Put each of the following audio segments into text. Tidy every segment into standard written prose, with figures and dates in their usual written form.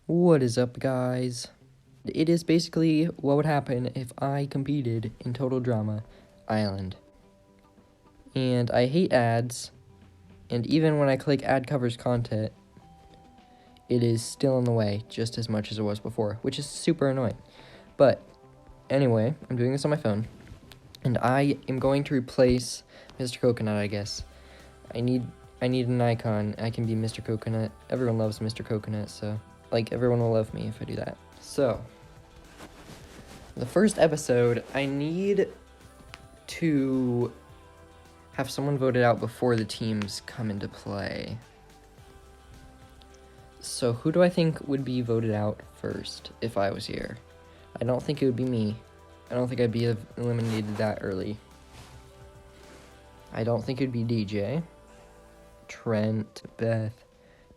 What is up, guys? It is basically what would happen if I competed in Total Drama Island. And I hate ads, and even when I click ad covers content, it is still in the way just as much as it was before, which is super annoying. But anyway, I'm doing this on my phone, and I am going to replace Mr. Coconut, I guess. I need an icon. I can be Mr. Coconut. Everyone loves Mr. Coconut, so everyone will love me if I do that. So, the first episode, I need to have someone voted out before the teams come into play. So, who do I think would be voted out first if I was here? I don't think it would be me. I don't think I'd be eliminated that early. I don't think it'd be DJ, Trent, Beth.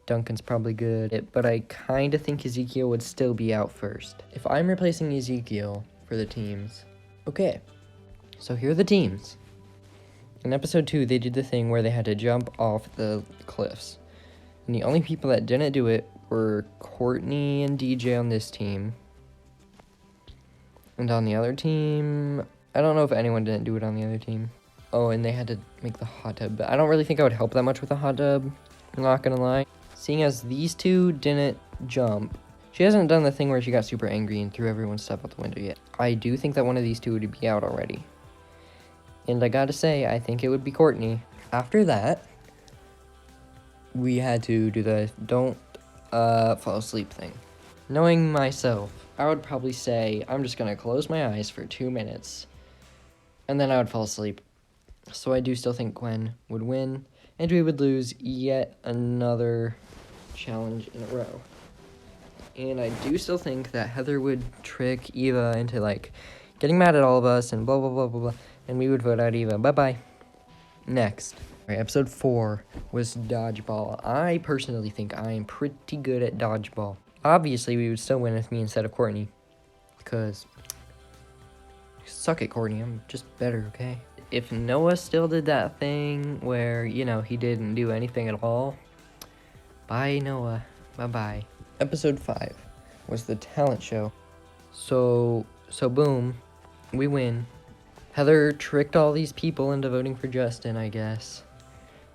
Duncan's probably good, but I kind of think Ezekiel would still be out first. If I'm replacing Ezekiel for the teams, okay, so here are the teams. In episode 2, they did the thing where they had to jump off the cliffs. And the only people that didn't do it were Courtney and DJ on this team. And on the other team, I don't know if anyone didn't do it on the other team. Oh, and they had to make the hot tub, but I don't really think I would help that much with the hot tub, I'm not gonna lie. Seeing as these two didn't jump, she hasn't done the thing where she got super angry and threw everyone's stuff out the window yet. I do think that one of these two would be out already. And I gotta say, I think it would be Courtney. After that, we had to do the don't fall asleep thing. Knowing myself, I would probably say, I'm just gonna close my eyes for 2 minutes, and then I would fall asleep. So I do still think Gwen would win, and we would lose yet another challenge in a row. And I do still think that Heather would trick Eva into getting mad at all of us and blah blah blah blah blah, and we would vote out Eva. Bye. Next. Alright, episode 4 was dodgeball. I personally think I am pretty good at dodgeball. Obviously we would still win with me instead of Courtney, because you suck at Courtney, I'm just better, okay? If Noah still did that thing where, he didn't do anything at all, bye, Noah. Bye-bye. Episode 5 was the talent show. So boom, we win. Heather tricked all these people into voting for Justin, I guess.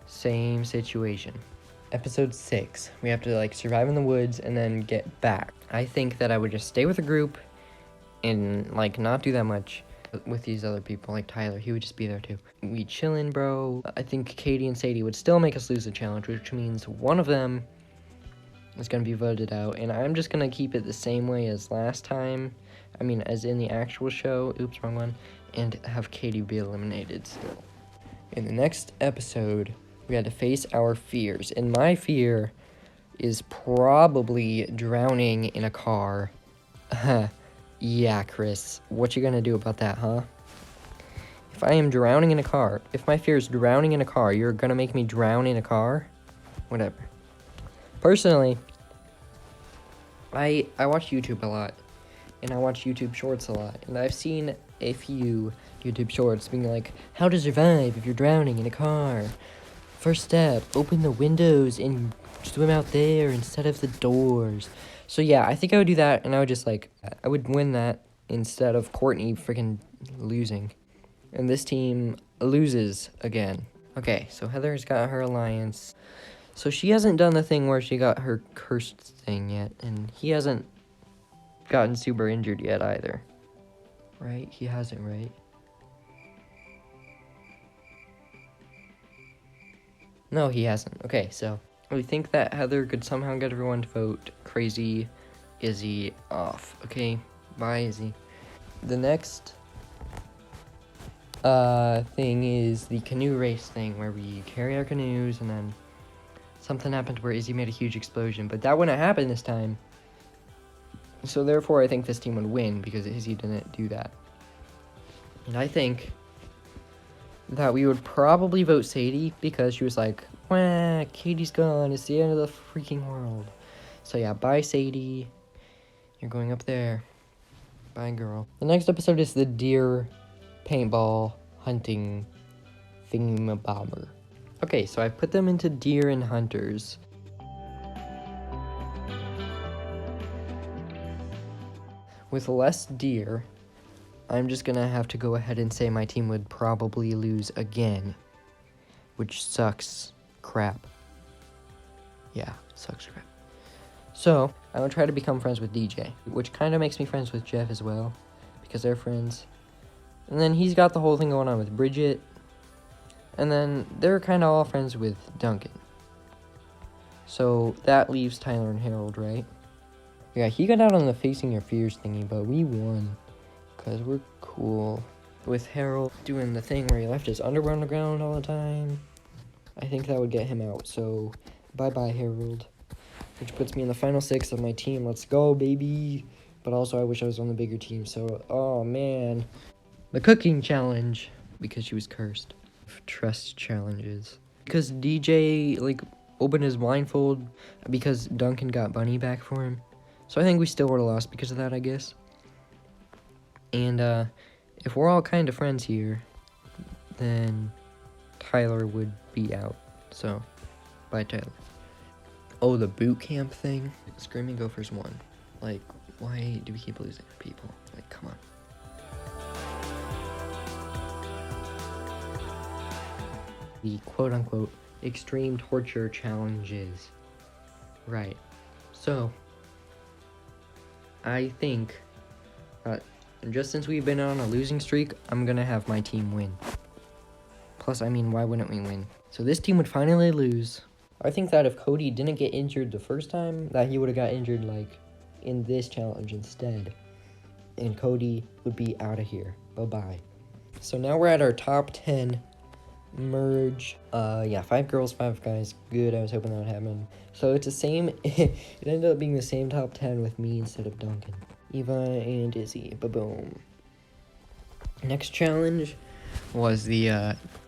Same situation. Episode 6, we have to, survive in the woods and then get back. I think that I would just stay with the group and, not do that much with these other people, like Tyler. He would just be there too. We chillin', bro. I think Katie and Sadie would still make us lose the challenge, which means one of them is gonna be voted out, and I'm just gonna keep it the same way as last time. I mean, as in the actual show. Oops, wrong one. And have Katie be eliminated still. In the next episode, we had to face our fears, and my fear is probably drowning in a car. Yeah, Chris, what you gonna do about that, huh? If I am drowning in a car, if my fear is drowning in a car, you're gonna make me drown in a car? Whatever. Personally, I watch YouTube a lot, and I watch YouTube Shorts a lot, and I've seen a few YouTube Shorts being like, how to survive if you're drowning in a car. First step, open the windows and swim out there instead of the doors. So yeah, I think I would do that, and I would just I would win that instead of Courtney freaking losing. And this team loses again. Okay, so Heather's got her alliance. So she hasn't done the thing where she got her cursed thing yet, and he hasn't gotten super injured yet either. Right? He hasn't, right? No, he hasn't. Okay, so we think that Heather could somehow get everyone to vote Crazy Izzy off. Okay, bye, Izzy. The next thing is the canoe race thing, where we carry our canoes, and then something happened where Izzy made a huge explosion, but that wouldn't happen this time. So therefore, I think this team would win, because Izzy didn't do that. And I think that we would probably vote Sadie, because she was like, wah, Katie's gone, it's the end of the freaking world. So yeah, bye Sadie, you're going up there. Bye, girl. The next episode is the deer paintball hunting thingamabobber. Okay, so I put them into deer and hunters. with less deer, I'm just gonna have to go ahead and say my team would probably lose again, which sucks crap. Yeah, sucks crap. So, I would try to become friends with DJ, which kind of makes me friends with Jeff as well, because they're friends. And then he's got the whole thing going on with Bridget, and then they're kind of all friends with Duncan. So, that leaves Tyler and Harold, right? Yeah, he got out on the Facing Your Fears thingy, but we won, because we're cool. With Harold doing the thing where he left his underwear on the ground all the time, I think that would get him out, so bye-bye, Harold. Which puts me in the final 6 of my team. Let's go, baby. But also, I wish I was on the bigger team. So, oh, man. The cooking challenge. Because she was cursed. Trust challenges. Because DJ, like, opened his blindfold. Because Duncan got Bunny back for him. So, I think we still would have lost because of that, I guess. And, if we're all kind of friends here, then Tyler would be out. So, bye, Tyler. Oh, the boot camp thing? Screaming Gophers won. Like, why do we keep losing people? Like, come on. The quote-unquote extreme torture challenges. Right. So, I think that just since we've been on a losing streak, I'm gonna have my team win. Plus, I mean, why wouldn't we win? So this team would finally lose. I think that if Cody didn't get injured the first time, that he would have got injured, like, in this challenge instead. And Cody would be out of here. Bye-bye. So now we're at our top 10 merge. Yeah, 5 girls, 5 guys. Good, I was hoping that would happen. So it's the same, it ended up being the same top 10 with me instead of Duncan. Eva and Izzy. Ba-boom. Next challenge was the,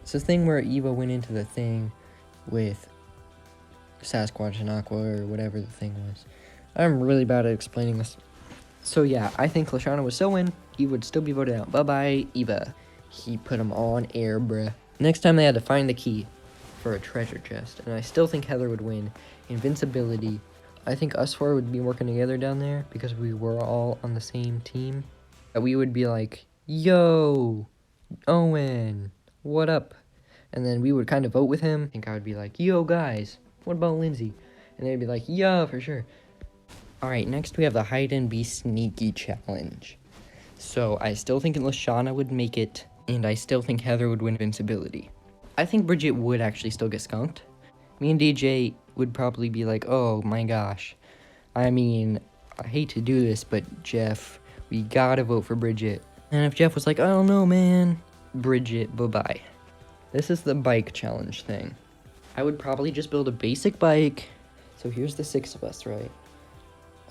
it's the thing where Eva went into the thing with Sasquatch and Aqua, or whatever the thing was. I'm really bad at explaining this. So yeah, I think Lashana would still win. Eva would still be voted out. Bye-bye, Eva. He put them all on air, bruh. Next time they had to find the key for a treasure chest. And I still think Heather would win. Invincibility. I think us 4 would be working together down there because we were all on the same team. We would be like, yo, Owen, what up? And then we would kind of vote with him. I think I would be like, yo, guys. What about Lindsay? And they'd be like, yeah, for sure. All right, next we have the hide and be sneaky challenge. So I still think Lashana would make it, and I still think Heather would win invincibility. I think Bridget would actually still get skunked. Me and DJ would probably be like, oh my gosh. I mean, I hate to do this, but Jeff, we gotta vote for Bridget. And if Jeff was like, I don't know, man, Bridget, bye-bye. This is the bike challenge thing. I would probably just build a basic bike. So here's the 6 of us, right?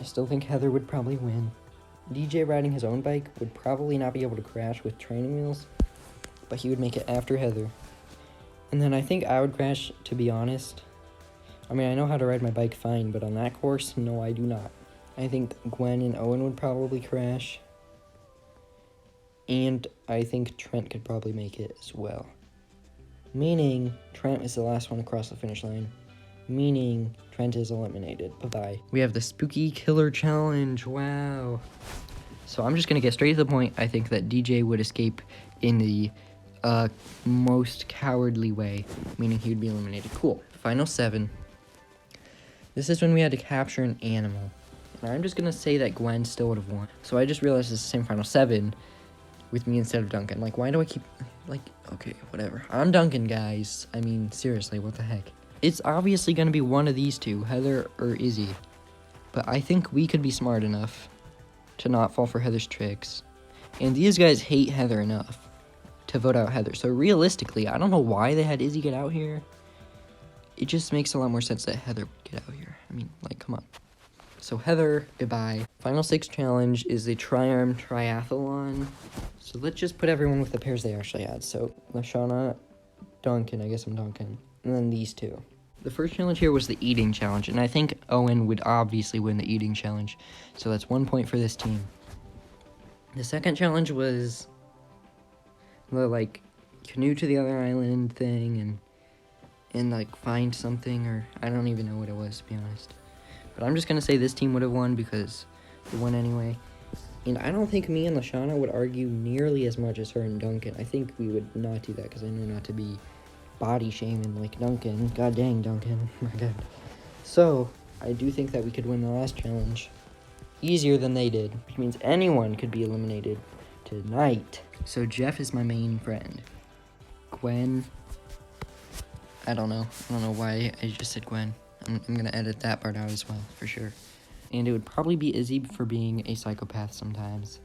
I still think Heather would probably win. DJ riding his own bike would probably not be able to crash with training wheels, but he would make it after Heather. And then I think I would crash, to be honest. I mean, I know how to ride my bike fine, but on that course, no, I do not. I think Gwen and Owen would probably crash. And I think Trent could probably make it as well. Meaning, Trent is the last one across the finish line. Meaning, Trent is eliminated. Bye-bye. We have the Spooky Killer Challenge. Wow. So I'm just going to get straight to the point. I think that DJ would escape in the most cowardly way. Meaning he would be eliminated. Cool. Final 7. This is when we had to capture an animal. And I'm just going to say that Gwen still would have won. So I just realized it's the same Final 7 with me instead of Duncan. Like, why do I keep... Like, okay, whatever. I'm Duncan, guys. I mean, seriously, what the heck? It's obviously going to be one of these two, Heather or Izzy. But I think we could be smart enough to not fall for Heather's tricks. And these guys hate Heather enough to vote out Heather. So realistically, I don't know why they had Izzy get out here. It just makes a lot more sense that Heather would get out here. I mean, like, come on. So Heather, goodbye. Final 6 challenge is the Tri-Arm Triathlon. So let's just put everyone with the pairs they actually had. So Lashana, Duncan, I guess I'm Duncan. And then these two. The first challenge here was the eating challenge, and I think Owen would obviously win the eating challenge. So that's 1 point for this team. The second challenge was the, like, canoe to the other island thing and like, find something, or I don't even know what it was, to be honest. But I'm just going to say this team would have won because they won anyway. And I don't think me and Lashana would argue nearly as much as her and Duncan. I think we would not do that because I know not to be body shaming like Duncan. God dang, Duncan. My God. So, I do think that we could win the last challenge easier than they did, which means anyone could be eliminated tonight. So Jeff is my main friend. Gwen, I don't know why I just said Gwen. I'm gonna edit that part out as well, for sure. And it would probably be Izzy for being a psychopath sometimes,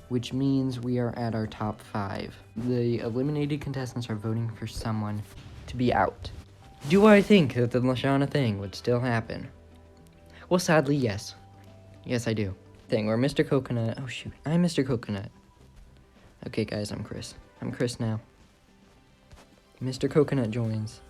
which means we are at our top 5. The eliminated contestants are voting for someone to be out. Do I think that the Lashana thing would still happen? Well, sadly, yes. Yes, I do. Thing where Mr. Coconut... Oh, shoot. I'm Mr. Coconut. Okay, guys, I'm Chris. I'm Chris now. Mr. Coconut joins.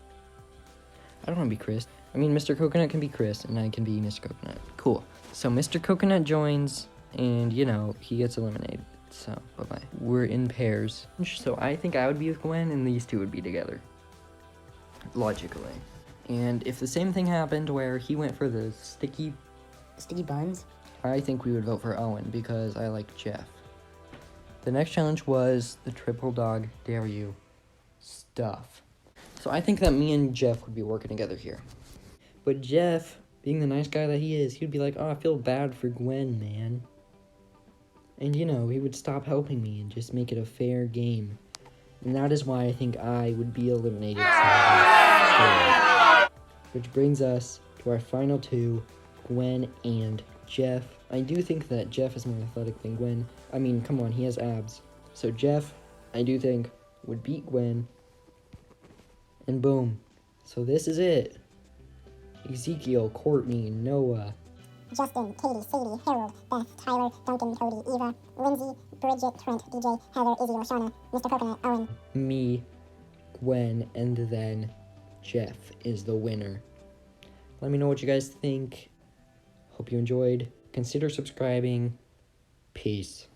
I don't want to be Chris. I mean, Mr. Coconut can be Chris, and I can be Mr. Coconut. Cool. So Mr. Coconut joins, and, you know, he gets eliminated. So, bye-bye. We're in pairs. So I think I would be with Gwen, and these two would be together. Logically. And if the same thing happened where he went for the sticky buns, I think we would vote for Owen because I like Jeff. The next challenge was the triple dog dare you stuff. So I think that me and Jeff would be working together here. But Jeff, being the nice guy that he is, he'd be like, oh, I feel bad for Gwen, man. And, you know, he would stop helping me and just make it a fair game. And that is why I think I would be eliminated. Which brings us to our final two, Gwen and Jeff. I do think that Jeff is more athletic than Gwen. I mean, come on, he has abs. So Jeff, I do think, would beat Gwen. And boom. So this is it. Ezekiel, Courtney, Noah, Justin, Katie, Sadie, Harold, Beth, Tyler, Duncan, Cody, Eva, Lindsay, Bridget, Trent, DJ, Heather, Izzy, Lashana, Mr. Coconut, Owen. me, Gwen, and then Jeff is the winner. Let me know what you guys think. Hope you enjoyed. Consider subscribing. Peace.